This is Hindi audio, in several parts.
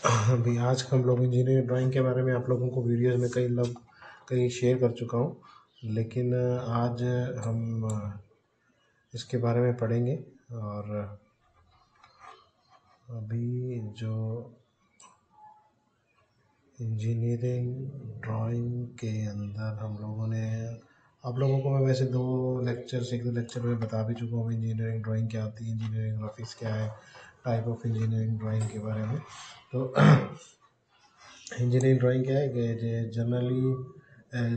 अभी आज हम लोग इंजीनियरिंग ड्राइंग के बारे में आप लोगों को वीडियोस में कई शेयर कर चुका हूँ, लेकिन आज हम इसके बारे में पढ़ेंगे। और अभी जो इंजीनियरिंग ड्राइंग के अंदर हम लोगों ने आप लोगों को मैं वैसे एक दो लेक्चर में बता भी चुका हूँ इंजीनियरिंग ड्राइंग क्या होती है, इंजीनियरिंग ग्राफिक्स क्या है, टाइप ऑफ इंजीनियरिंग ड्राइंग के बारे में। तो engineering drawing क्या है कि generally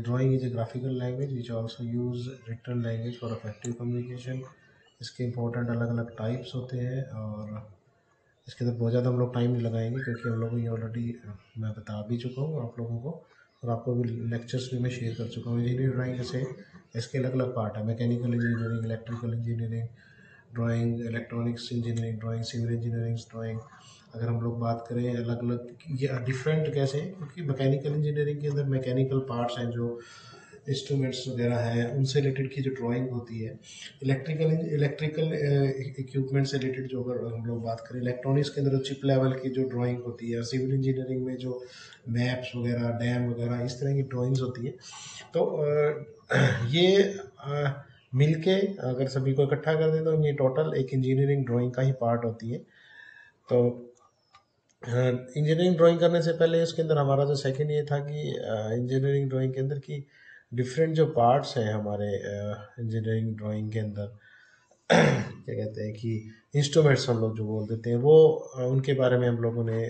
drawing is a graphical language which also use written language for effective communication। इसके इम्पोर्टेंट अलग अलग टाइप्स होते हैं और इसके अंदर बहुत ज़्यादा हम लोग टाइम नहीं लगाएंगे क्योंकि हम लोग को ये ऑलरेडी मैं बता भी चुका हूँ आप लोगों को, और आपको भी लेक्चर्स भी मैं शेयर कर चुका हूँ। इंजीनियरिंग ड्राइंग जैसे इसके अलग अलग पार्ट है, mechanical engineering, electrical engineering drawing, electronics engineering drawing, civil engineering drawing. अगर हम लोग बात करें अलग अलग ये डिफरेंट कैसे हैं, क्योंकि मैकेनिकल इंजीनियरिंग के अंदर मैकेनिकल पार्ट्स हैं जो इंस्ट्रूमेंट्स वगैरह हैं उनसे रिलेटेड की जो ड्राइंग होती है। इलेक्ट्रिकल इक्विपमेंट से रिलेटेड जो अगर हम लोग बात करें, इलेक्ट्रॉनिक्स के अंदर चिप लेवल की जो ड्राइंग होती है, सिविल इंजीनियरिंग में जो मैप्स वगैरह, डैम वगैरह इस तरह की ड्राइंग्स होती है। तो ये मिलके अगर सभी को इकट्ठा कर दें तो ये टोटल एक इंजीनियरिंग ड्राइंग का ही पार्ट होती है। तो इंजीनियरिंग ड्राइंग करने से पहले इसके अंदर हमारा जो सेकंड ये था कि इंजीनियरिंग ड्राइंग के अंदर की डिफरेंट जो पार्ट्स हैं हमारे इंजीनियरिंग ड्राइंग के अंदर क्या कहते हैं कि इंस्ट्रूमेंट्स हम लोग जो बोल देते हैं वो उनके बारे में हम लोगों ने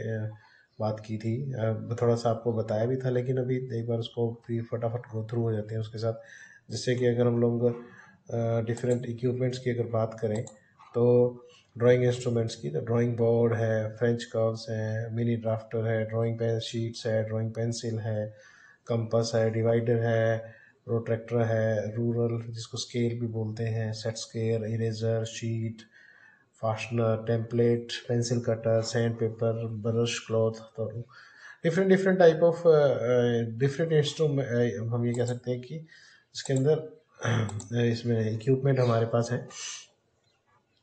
बात की थी। थोड़ा सा आपको बताया भी था, लेकिन अभी एक बार उसको फिर फटाफट गो थ्रू हो जाते हैं उसके साथ। जैसे कि अगर हम लोग डिफरेंट इक्विपमेंट्स की अगर बात करें तो ड्राइंग इंस्ट्रूमेंट्स की, तो ड्राइंग बोर्ड है, फ्रेंच कर्व्स है, मिनी ड्राफ्टर है, ड्राइंग पेन शीट्स है, ड्राइंग पेंसिल है, कंपास है, डिवाइडर है, प्रोट्रैक्टर है, रूलर जिसको स्केल भी बोलते हैं, set scale, eraser, sheet, fastener, template, pencil cutter, sandpaper, brush, cloth. तो different different type of different instrument हम ये कह सकते हैं कि इसके अंदर इसमें इक्विपमेंट हमारे पास है।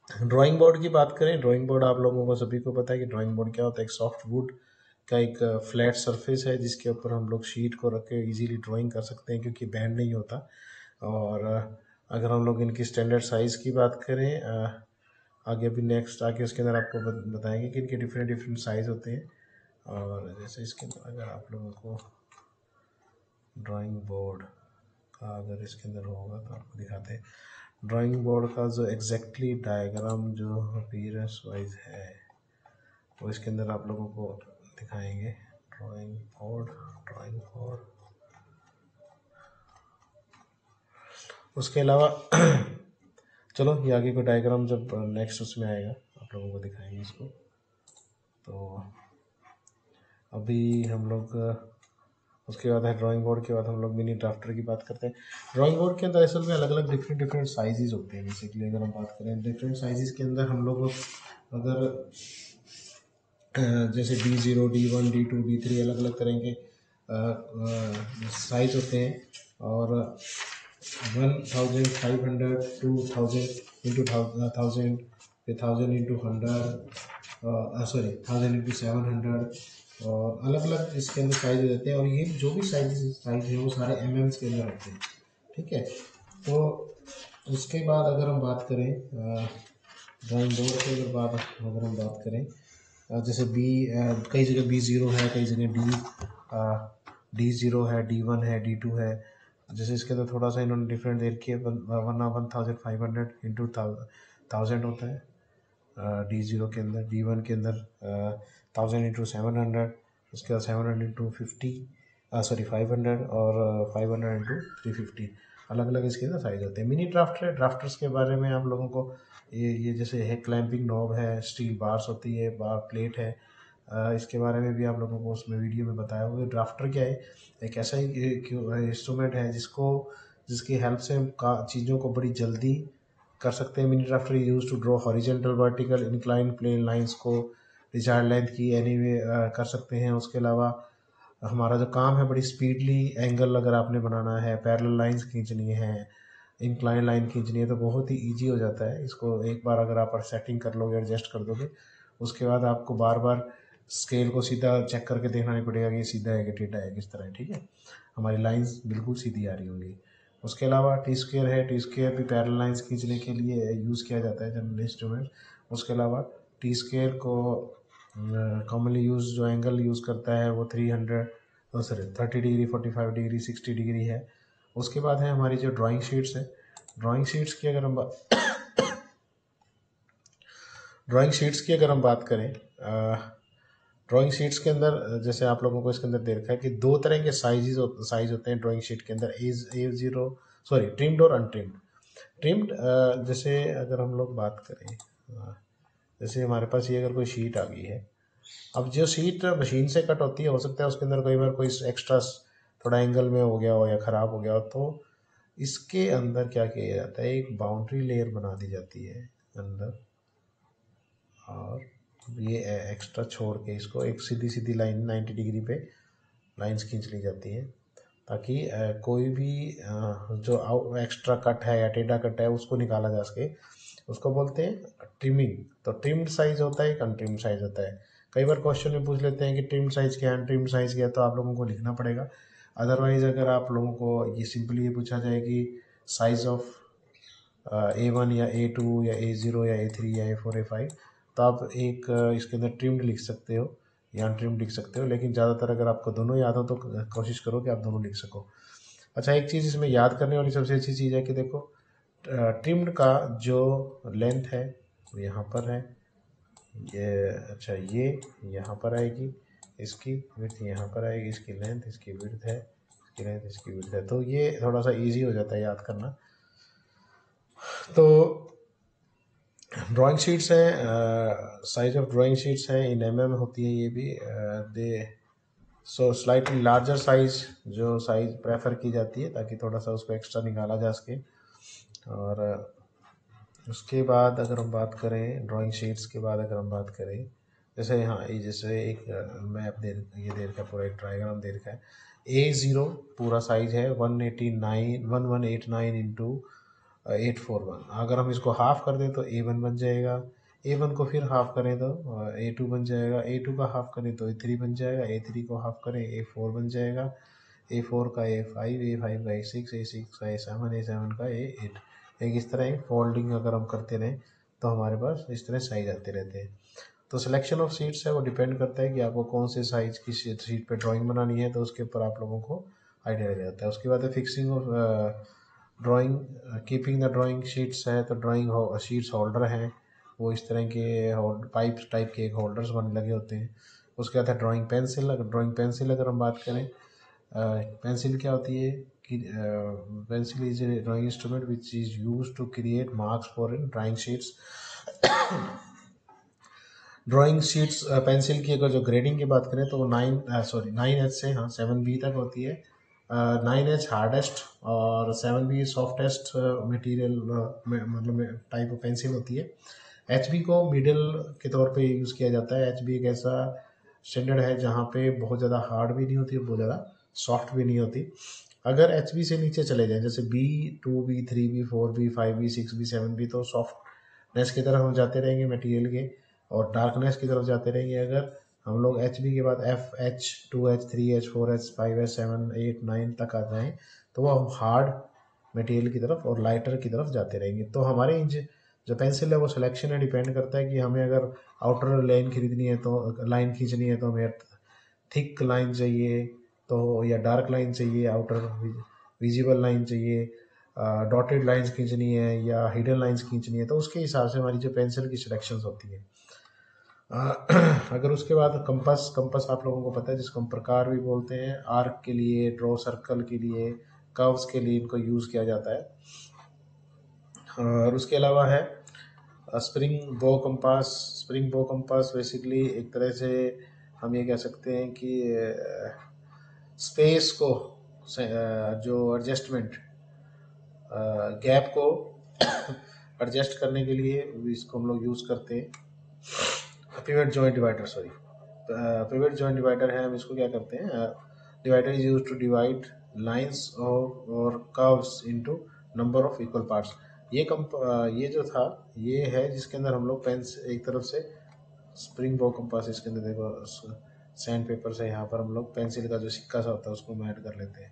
ड्राइंग बोर्ड की बात करें, ड्राइंग बोर्ड आप लोगों को सभी को पता है कि ड्राइंग बोर्ड क्या होता है। एक सॉफ्ट वुड का एक फ्लैट सरफेस है जिसके ऊपर हम लोग शीट को रख के इजीली ड्राइंग कर सकते हैं क्योंकि बैंड नहीं होता। और अगर हम लोग इनकी स्टैंडर्ड साइज़ की बात करें, आगे अभी नेक्स्ट आगे उसके अंदर आपको बताएंगे कि इनके डिफरेंट डिफरेंट साइज़ होते हैं। और जैसे इसके अंदर अगर आप लोगों को ड्राइंग बोर्ड का अगर इसके अंदर होगा तो आपको दिखाते हैं ड्राइंग बोर्ड का जो एग्जैक्टली डायग्राम जो अपीयरेंस वाइज है वो इसके अंदर आप लोगों को दिखाएंगे। ड्राइंग बोर्ड उसके अलावा चलो ये आगे को डायग्राम जब नेक्स्ट उसमें आएगा आप लोगों को दिखाएंगे इसको। तो अभी हम लोग उसके बाद है ड्राइंग बोर्ड के बाद हम लोग मिनी ड्राफ्टर की बात करते हैं। ड्राइंग बोर्ड के अंदर असल में अलग अलग डिफरेंट डिफरेंट साइजेस होते हैं। बेसिकली अगर हम बात करें डिफरेंट साइजेस के अंदर हम लोग अगर जैसे D0, D1, D2, D3 अलग अलग तरह के साइज होते हैं। और 1500, 2000 इंटू 1000, फिर 1000 इंटू 100, सॉरी 1000 इंटू 700 और अलग अलग इसके अंदर साइज रहते हैं। और ये जो भी साइज है वो सारे एमएम्स के अंदर होते हैं, ठीक है। तो उसके बाद अगर हम बात करें ड्राइंग बोर्ड की अगर हम बात करें जैसे कई जगह B0 है, कई जगह D0 है, D1 है, D2 है। जैसे इसके अंदर थोड़ा सा इन्होंने डिफरेंट दे रखी है, 1500 इंटू 1000 होता है D0 के अंदर। D1 के अंदर 1000 इंटू 700, उसके बाद 700 इंटू 500 और 500 इंटू 350। अलग अलग इसके अंदर साइज होते हैं। मिनी ड्राफ्टर्स के बारे में आप लोगों को ये जैसे है क्लैंपिंग नॉब है, स्टील बार्स होती है, बार प्लेट है, इसके बारे में भी आप लोगों को उसमें वीडियो में बताया हुआ। ड्राफ्टर क्या है, एक ऐसा इंस्ट्रूमेंट है जिसकी हेल्प से हम चीज़ों को बड़ी जल्दी कर सकते हैं। Mini drafter use to draw horizontal, vertical, incline plane lines को डिजायर्ड लेंथ की एनीवे कर सकते हैं। उसके अलावा हमारा जो काम है बड़ी स्पीडली एंगल अगर आपने बनाना है, पैरेलल लाइंस खींचनी है, इंक्लाइन लाइन खींचनी है तो बहुत ही इजी हो जाता है। इसको एक बार अगर आप सेटिंग कर लोगे, एडजस्ट कर दोगे, उसके बाद आपको बार बार स्केल को सीधा चेक करके देखना नहीं पड़ेगा कि सीधा है कि टेढ़ा है, किस तरह है, ठीक है। हमारी लाइंस बिल्कुल सीधी आ रही होंगी। उसके अलावा टी स्क्वेयर है, टी स्क्वेयर भी पैरेलल लाइंस खींचने के लिए यूज़ किया जाता है जनरल इंस्ट्रूमेंट। उसके अलावा टी स्क्वेयर को कॉमनली यूज जो एंगल यूज़ करता है वो 30 डिग्री, 45 डिग्री, 60 डिग्री है। उसके बाद है हमारी जो ड्राइंग शीट्स है। ड्राइंग शीट्स की अगर हम ड्राइंग शीट्स की अगर हम बात करें, ड्राइंग शीट्स के अंदर जैसे आप लोगों को इसके अंदर दे रखा है कि दो तरह के साइज होते हैं ड्राइंग शीट के अंदर, A0 सॉरी ट्रिम्ड और अनट्रिम्ड। ट्रिम्ड जैसे अगर हम लोग बात करें, जैसे हमारे पास ये अगर कोई शीट आ गई है, अब जो शीट मशीन से कट होती है, हो सकता है उसके अंदर कई बार कोई एक्स्ट्रा थोड़ा एंगल में हो गया हो या ख़राब हो गया हो, तो इसके अंदर क्या किया जाता है, एक बाउंड्री लेयर बना दी जाती है अंदर, और ये एक्स्ट्रा छोड़ के इसको एक सीधी सीधी लाइन 90 डिग्री पे लाइंस खींच ली जाती हैं, ताकि कोई भी जो एक्स्ट्रा कट है या टेढ़ा कट है उसको निकाला जा सके। उसको बोलते हैं ट्रिमिंग। तो ट्रिम्ड साइज होता है, एक अनट्रिम्ड साइज होता है। कई बार क्वेश्चन में पूछ लेते हैं कि ट्रिम्ड साइज क्या है, अनट्रिम्ड साइज क्या है, तो आप लोगों को लिखना पड़ेगा। अदरवाइज अगर आप लोगों को ये सिंपली ये पूछा जाए कि साइज ऑफ A1 या A2 या A0 या A3 या A4 A5, तो आप एक इसके अंदर ट्रिम्ड लिख सकते हो या अनट्रिम्ड लिख सकते हो, लेकिन ज़्यादातर अगर आपको दोनों याद हो तो कोशिश करो कि आप दोनों लिख सको। अच्छा, एक चीज़ इसमें याद करने वाली सबसे अच्छी चीज़ है कि देखो ट्रिम्ड का जो लेंथ है वो यहाँ पर है, ये अच्छा ये यहाँ पर आएगी, इसकी विड्थ यहाँ पर आएगी, इसकी लेंथ, इसकी विड्थ है, इसकी लेंथ, इसकी विड्थ है, तो ये थोड़ा सा इजी हो जाता है याद करना। तो ड्राइंग शीट्स हैं, साइज ऑफ ड्राइंग शीट्स हैं इन होती है ये भी, दे सो स्लाइटली लार्जर साइज जो साइज प्रेफर की जाती है ताकि थोड़ा सा उसको एक्स्ट्रा निकाला जा सके। और उसके बाद अगर हम बात करें ड्राइंग शीट्स के बाद अगर हम बात करें, जैसे हाँ ये जैसे एक मैप ये दे रखा है, पूरा एक ट्राइग्राम दे रखा है। A0 पूरा साइज है 1189 इंटू 841। अगर हम इसको हाफ कर दें तो A1 बन जाएगा, A1 को फिर हाफ करें तो A2 बन जाएगा, A2 का हाफ करें तो A3 बन जाएगा, A3 को हाफ करें A4 बन जाएगा, A4 का A5, A5 का A6, A6 का A7, A7 का A8। एक इस तरह एक फोल्डिंग अगर हम करते रहें तो हमारे पास इस तरह साइज आते रहते हैं। तो सिलेक्शन ऑफ सीट्स है वो डिपेंड करता है कि आपको कौन से साइज की सीट पे ड्राइंग बनानी है, तो उसके ऊपर आप लोगों को आइडिया लग जाता है। उसके बाद है fixing of drawing, keeping the drawing sheets है, तो ड्राइंग शीट्स होल्डर हैं, वो इस तरह के पाइप टाइप के एक होल्डर्स बन लगे होते हैं। उसके बाद है ड्राइंग पेंसिल। अगर ड्राइंग पेंसिल अगर हम बात करें, पेंसिल क्या होती है कि pencil is a drawing instrument which is use to create marks for in drawing sheets. Drawing sheets pencil की अगर जो ग्रेडिंग की बात करें तो वो 9H से हाँ 7B तक होती है। 9H हार्डेस्ट और 7B सॉफ्टेस्ट मटेरियल मतलब टाइप ऑफ पेंसिल होती है। HB को मिडिल के तौर पे यूज़ किया जाता है। HB एक ऐसा स्टैंडर्ड है जहाँ पे बहुत ज़्यादा हार्ड भी नहीं होती और बहुत ज़्यादा सॉफ्ट भी नहीं होती। अगर HB से नीचे चले जाएं जैसे B2, B3, B4, B5, B6, B7B, तो सॉफ्टनेस की तरफ हम जाते रहेंगे मटेरियल के और डार्कनेस की तरफ जाते रहेंगे। अगर हम लोग HB के बाद FH, 2H, 3H, 4H, 5H, 7, 8, 9 तक आ जाएँ तो वो हम हार्ड मटेरियल की तरफ और लाइटर की तरफ जाते रहेंगे। तो हमारे जो पेंसिल है वो सिलेक्शन है, डिपेंड करता है कि हमें अगर आउटर लाइन खरीदनी है तो लाइन खींचनी है तो हमें थिक लाइन चाहिए तो या डार्क लाइन चाहिए, आउटर विजिबल लाइन चाहिए, डॉटेड लाइंस खींचनी है या हिडन लाइंस खींचनी है, तो उसके हिसाब से हमारी जो पेंसिल की सिलेक्शंस होती है। अगर उसके बाद कंपास आप लोगों को पता है जिसको हम प्रकार भी बोलते हैं, आर्क के लिए, ड्रॉ सर्कल के लिए, कर्व्स के लिए इनको यूज़ किया जाता है। और उसके अलावा है स्प्रिंग बो कंपास। स्प्रिंग बो कंपास बेसिकली एक तरह से हम ये कह सकते हैं कि स्पेस को जो एडजस्टमेंट गैप को एडजस्ट करने के लिए इसको हम लोग यूज़ करते हैं। Pivot joint divider, sorry pivot joint divider है, हम इसको क्या करते हैं, divider is use to divide lines और curves into number of equal parts. ये जो था ये है जिसके अंदर हम लोग पेंस एक तरफ से स्प्रिंग बो कंपास, इसके अंदर देखो सैंड पेपर से यहाँ पर हम लोग पेंसिल का जो सिक्का सा होता है उसको हम ऐड कर लेते हैं।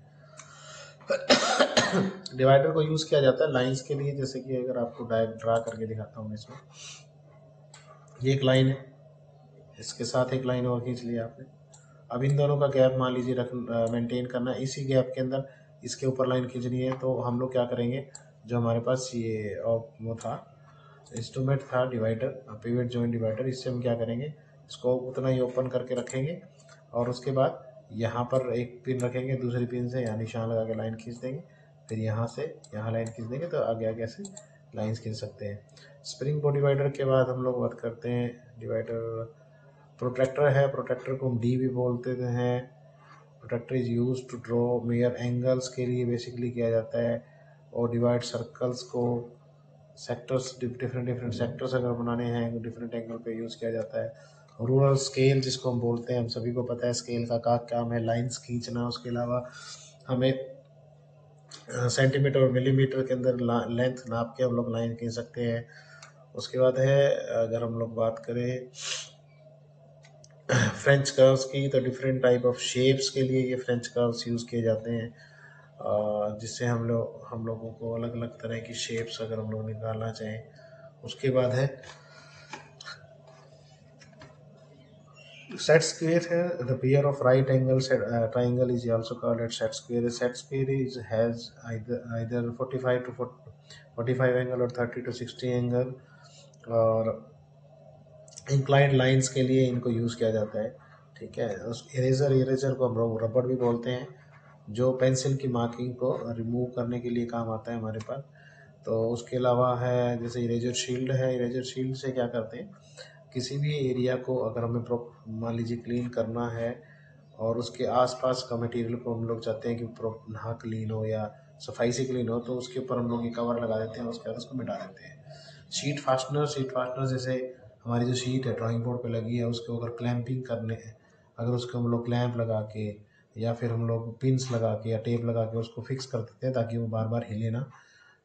डिवाइडर को यूज़ किया जाता है लाइंस के लिए, जैसे कि अगर आपको ड्रा करके दिखाता हूँ इसमें, ये एक लाइन है, इसके साथ एक लाइन और खींच लिया आपने। अब इन दोनों का गैप मान लीजिए मेंटेन करना है, इसी गैप के अंदर इसके ऊपर लाइन खींचनी है। तो हम लोग क्या करेंगे, जो हमारे पास ये वो था इंस्ट्रूमेंट था डिवाइडर, पिवट जॉइंट डिवाइडर, इससे हम क्या करेंगे, इसको उतना ही ओपन करके रखेंगे और उसके बाद यहाँ पर एक पिन रखेंगे, दूसरी पिन से यहाँ निशान लगा के लाइन खींच देंगे, फिर यहाँ से यहाँ लाइन खींच देंगे, तो आगे आगे ऐसे लाइन्स खींच सकते हैं। स्प्रिंग बो डिवाइडर के बाद हम लोग बात करते हैं डिवाइडर प्रोट्रैक्टर है। प्रोट्रैक्टर को हम डी भी बोलते हैं। Protractor is use to draw measure angles के लिए बेसिकली किया जाता है, और डिवाइड सर्कल्स को सेक्टर्स, डिफरेंट सेक्टर्स अगर बनाने हैं डिफरेंट एंगल पे यूज़ किया जाता है। रूरल स्केल जिसको हम बोलते हैं, हम सभी को पता है स्केल का काम है लाइंस खींचना, उसके अलावा हमें सेंटीमीटर और मिलीमीटर के अंदर लेंथ नाप के हम लोग लाइन खींच सकते हैं। उसके बाद है, अगर हम लोग बात करें फ्रेंच कर्व्स की, तो डिफरेंट टाइप ऑफ शेप्स के लिए ये फ्रेंच कर्व्स यूज़ किए जाते हैं, जिससे हम लोगों को अलग अलग तरह की शेप्स अगर हम लोग निकालना चाहें। उसके बाद है सेट स्क्वायर है, the pair of right angle triangle is also called eight set square. Set square is has either 45 angle और 30 to 60 एंगल, और इंक्लाइंड लाइंस के लिए इनको यूज़ किया जाता है। ठीक है, उस इरेजर को हम लोग रबड़ भी बोलते हैं, जो पेंसिल की मार्किंग को रिमूव करने के लिए काम आता है हमारे पास। तो उसके अलावा है जैसे इरेजर शील्ड है, इरेजर शील्ड से क्या करते हैं, किसी भी एरिया को अगर हमें मान लीजिए क्लीन करना है और उसके आसपास का मटेरियल को हम लोग चाहते हैं कि ना क्लीन हो या सफाई से क्लीन हो, तो उसके ऊपर हम लोग ये कवर लगा देते हैं, उसके बाद उसको मिटा देते हैं। शीट फास्टनर जैसे हमारी जो शीट है ड्राइंग बोर्ड पे लगी है, उसको अगर क्लैंपिंग करने है, अगर उसको हम लोग क्लैंप लगा के या फिर हम लोग पिंस लगा के या टेप लगा के उसको फिक्स कर देते हैं ताकि वो बार बार हिले ना।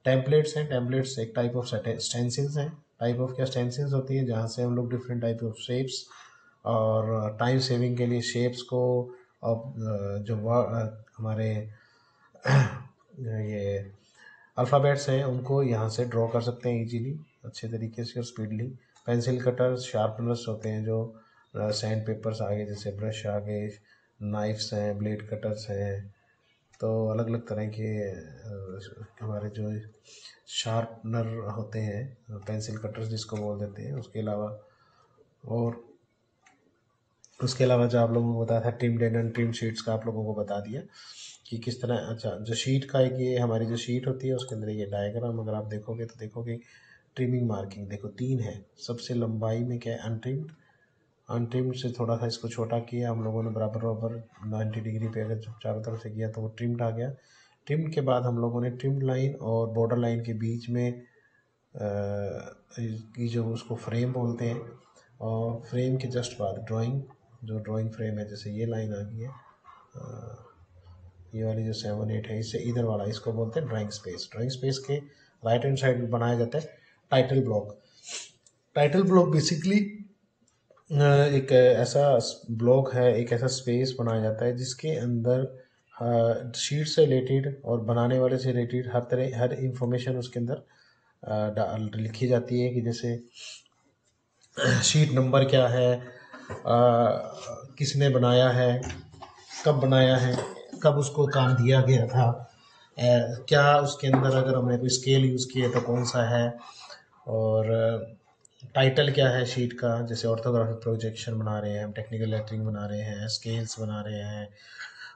टेम्पलेट्स हैं, टेम्पलेट्स एक टाइप ऑफ स्टेंसिल्स हैं। टाइप ऑफ क्या स्टेंसिल्स होती है, जहाँ से हम लोग डिफरेंट टाइप ऑफ शेप्स और टाइम सेविंग के लिए शेप्स को जो हमारे ये अल्फ़ाबेट्स हैं उनको यहाँ से ड्रॉ कर सकते हैं इजीली, अच्छे तरीके से और स्पीडली। पेंसिल कटर्स, शार्पनर्स होते हैं, जो सैंड पेपर्स आगे, जैसे ब्रश आगे, नाइफ्स हैं, ब्लेड कटर्स हैं, तो अलग अलग तरह के हमारे जो शार्पनर होते हैं, पेंसिल कटर्स जिसको बोल देते हैं। उसके अलावा जो आप लोगों को बताया था ट्रिम्ड एंड अनट्रिम्ड शीट्स का आप लोगों को बता दिया कि किस तरह। अच्छा, जो शीट का एक ये हमारी जो शीट होती है उसके अंदर ये डायग्राम अगर आप देखोगे तो देखोगे ट्रिमिंग मार्किंग देखो 3 है। सबसे लंबाई में क्या है, अनट्रिम्ड, अनट्रिम्ड से थोड़ा सा इसको छोटा किया हम लोगों ने, बराबर 90 डिग्री पे अगर चारों तरफ से किया तो वो ट्रिम्ड आ गया। ट्रिम्ड के बाद हम लोगों ने ट्रिम्ड लाइन और बॉर्डर लाइन के बीच में की जो उसको फ्रेम बोलते हैं, और फ्रेम के जस्ट बाद जो ड्राइंग फ्रेम है, जैसे ये लाइन आ गई है, ये वाली जो 7 8 है, इससे इधर वाला इसको बोलते हैं ड्राइंग स्पेस। ड्राइंग स्पेस के राइट हैंड साइड में बनाया जाता है title block. Title block basically एक ऐसा ब्लॉक है, एक ऐसा स्पेस बनाया जाता है जिसके अंदर शीट से रिलेटेड और बनाने वाले से रिलेटेड हर इंफॉर्मेशन उसके अंदर लिखी जाती है, कि जैसे शीट नंबर क्या है, किसने बनाया है, कब बनाया है, कब उसको काम दिया गया था, क्या उसके अंदर अगर हमने कोई स्केल यूज़ किया तो कौन सा है, और टाइटल क्या है शीट का, जैसे ऑर्थोग्राफिक प्रोजेक्शन बना रहे हैं हम, टेक्निकल लेटरिंग बना रहे हैं, स्केल्स बना रहे हैं,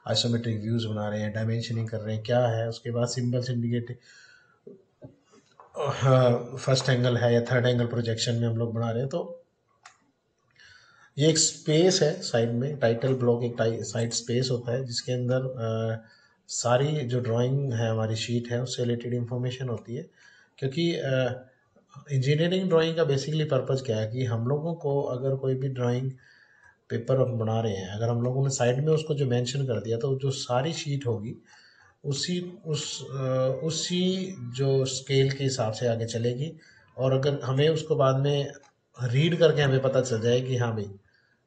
आइसोमेट्रिक व्यूज़ बना रहे हैं, डायमेंशनिंग कर रहे हैं, क्या है। उसके बाद सिंबल्स इंडिकेट फर्स्ट एंगल है या थर्ड एंगल प्रोजेक्शन में हम लोग बना रहे हैं। तो ये एक स्पेस है साइड में, टाइटल ब्लॉक एक साइड स्पेस होता है जिसके अंदर सारी जो ड्राइंग है हमारी शीट है उससे रिलेटेड इंफॉर्मेशन होती है। क्योंकि इंजीनियरिंग ड्राइंग का बेसिकली पर्पज़ क्या है कि हम लोगों को अगर कोई भी ड्राइंग पेपर हम बना रहे हैं, अगर हम लोगों ने साइड में उसको जो मेंशन कर दिया तो जो सारी शीट होगी उसी जो स्केल के हिसाब से आगे चलेगी, और अगर हमें उसको बाद में रीड करके हमें पता चल जाए कि हाँ भाई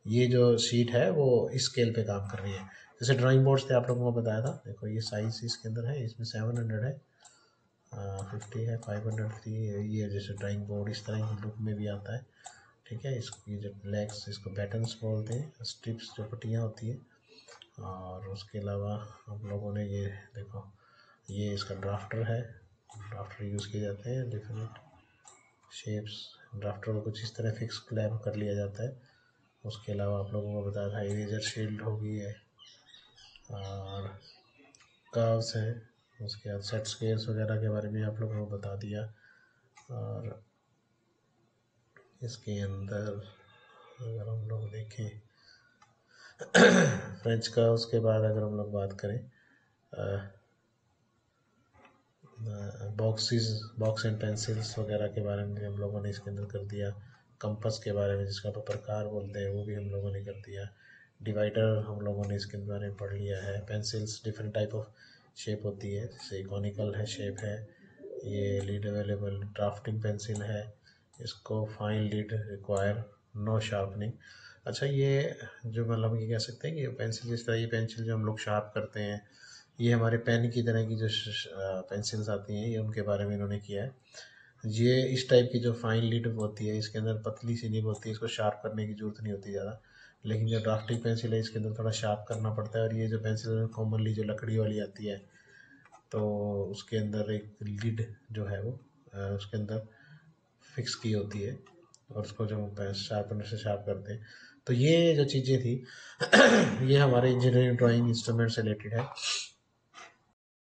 ये जो शीट है वो इस स्केल पे काम कर रही है। जैसे ड्राइंग बोर्ड्स थे आप लोगों को बताया था, देखो ये साइज इसके अंदर है, इसमें 700 है, 50 है, 503 ये जैसे ड्राइंग बोर्ड इस तरह की लुक में भी आता है। ठीक है, इसको ये जो लेग्स इसको बैटन्स बोलते हैं, स्ट्रिप्स जो पट्टियाँ होती है। और उसके अलावा हम लोगों ने ये देखो ये इसका ड्राफ्टर है, ड्राफ्टर यूज़ किए जाते हैं डिफरेंट शेप्स। ड्राफ्टर को कुछ इस तरह फिक्स क्लैम्प कर लिया जाता है। उसके अलावा आप लोगों को बताया था इरेजर शील्ड होगी है, और कर्व्स हैं। उसके बाद सेट स्क्वेयर्स वगैरह के बारे में आप लोगों को बता दिया। और इसके अंदर अगर हम लोग देखें फ्रेंच कर्व्स के बाद अगर हम लोग बात करें बॉक्स एंड पेंसिल्स वगैरह के बारे में हम लोगों ने इसके अंदर कर दिया। कंपास के बारे में जिसका तो प्रकार बोलते हैं वो भी हम लोगों ने कर दिया। डिवाइडर हम लोगों ने इसके बारे में पढ़ लिया है। Pencils different type of shape होती है, जैसे कॉनिकल है शेप है, ये लीड अवेलेबल ड्राफ्टिंग पेंसिल है, इसको fine lead require no sharpening. अच्छा ये जो मतलब ये कह सकते हैं कि पेंसिल जिस तरह ये पेंसिल जो हम लोग शार्प करते हैं, ये हमारे पेन की तरह की जो पेंसिल्स आती हैं, ये उनके बारे में इन्होंने किया है। ये इस टाइप की जो फाइन लीड होती है, इसके अंदर पतली सी निब होती है, इसको शार्प करने की ज़रूरत नहीं होती ज़्यादा। लेकिन जो ड्राफ्टिंग पेंसिल है इसके अंदर थोड़ा शार्प करना पड़ता है। और ये जो पेंसिल कॉमनली जो लकड़ी वाली आती है, तो उसके अंदर एक लीड जो है वो उसके अंदर फिक्स की होती है, और उसको जो शार्पनर से शार्प करते हैं। तो ये जो चीज़ें थी ये हमारे इंजीनियरिंग ड्राइंग इंस्ट्रूमेंट से रिलेटेड है।